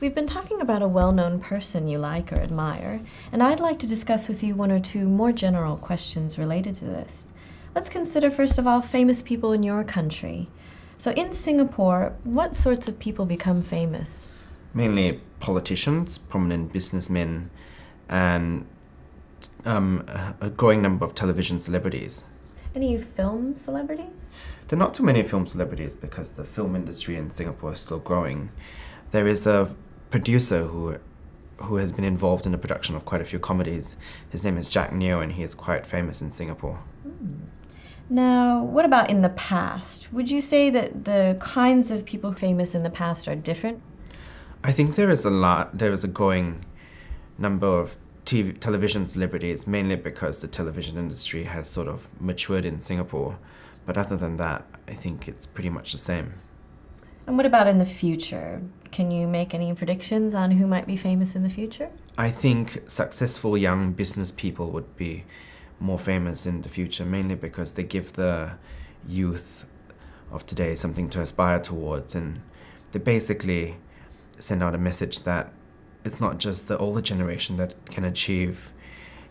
We've been talking about a well-known person you like or admire, and I'd like to discuss with you one or two more general questions related to this. Let's consider, first of all, famous people in your country. So in Singapore, what sorts of people become famous? Mainly politicians, prominent businessmen, and a growing number of television celebrities. Any film celebrities? There are not too many film celebrities because the film industry in Singapore is still growing. There is a producer who has been involved in the production of quite a few comedies. His name is Jack Neo, and he is quite famous in Singapore. Now, what about in the past? Would you say that the kinds of people famous in the past are different? I think there is a growing number of television celebrities, mainly because the television industry has sort of matured in Singapore. But other than that, I think it's pretty much the same. And what about in the future? Can you make any predictions on who might be famous in the future? I think successful young business people would be more famous in the future, mainly because they give the youth of today something to aspire towards, and they basically send out a message that it's not just the older generation that can achieve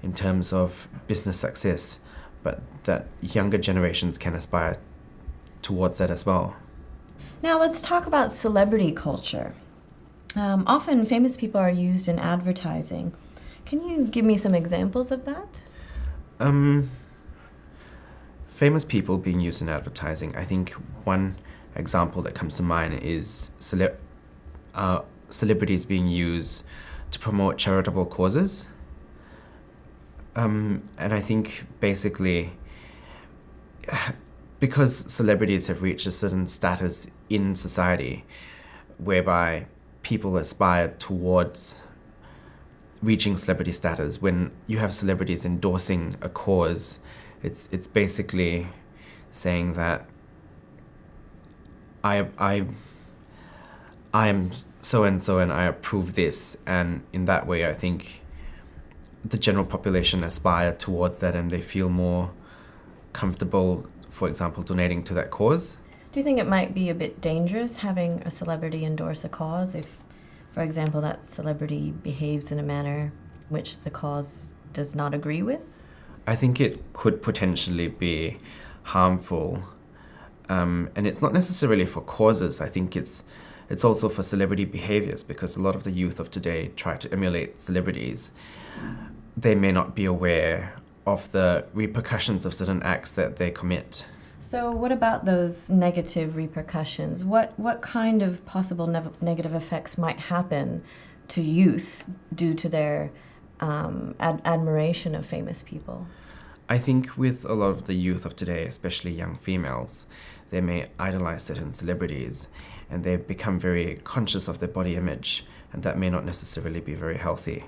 in terms of business success, but that younger generations can aspire towards that as well. Now let's talk about celebrity culture. Often famous people are used in advertising. Can you give me some examples of that? Famous people being used in advertising. I think one example that comes to mind is celebrities being used to promote charitable causes. And I think basically because celebrities have reached a certain status in society whereby people aspire towards reaching celebrity status, when you have celebrities endorsing a cause, it's basically saying that I am so-and-so and I approve this, and in that way I think the general population aspire towards that and they feel more comfortable, for example, donating to that cause. Do you think it might be a bit dangerous having a celebrity endorse a cause if, for example, that celebrity behaves in a manner which the cause does not agree with? I think it could potentially be harmful, and it's not necessarily for causes. I think it's also for celebrity behaviors, because a lot of the youth of today try to emulate celebrities. They may not be aware of the repercussions of certain acts that they commit. So what about those negative repercussions? What kind of possible negative effects might happen to youth due to their admiration of famous people? I think with a lot of the youth of today, especially young females, they may idolize certain celebrities and they become very conscious of their body image, and that may not necessarily be very healthy.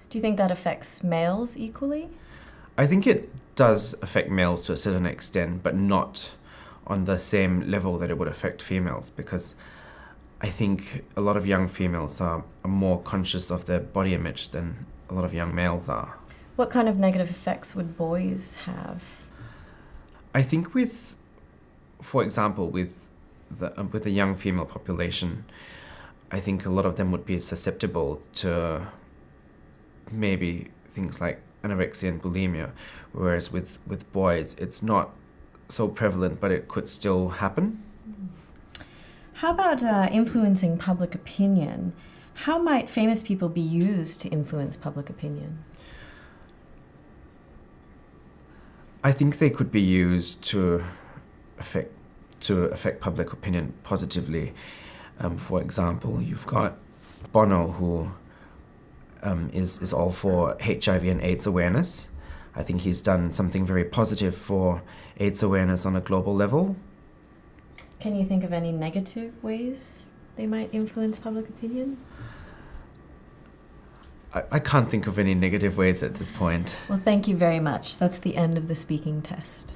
Do you think that affects males equally? I think it does affect males to a certain extent, but not on the same level that it would affect females, because I think a lot of young females are more conscious of their body image than a lot of young males are. What kind of negative effects would boys have? I think for example, with the young female population, I think a lot of them would be susceptible to maybe things like anorexia and bulimia, whereas with boys it's not so prevalent, but it could still happen. How about influencing public opinion? How might famous people be used to influence public opinion? I think they could be used to affect public opinion positively. For example, you've got Bono, who is all for HIV and AIDS awareness. I think he's done something very positive for AIDS awareness on a global level. Can you think of any negative ways they might influence public opinion? I can't think of any negative ways at this point. Well, thank you very much. That's the end of the speaking test.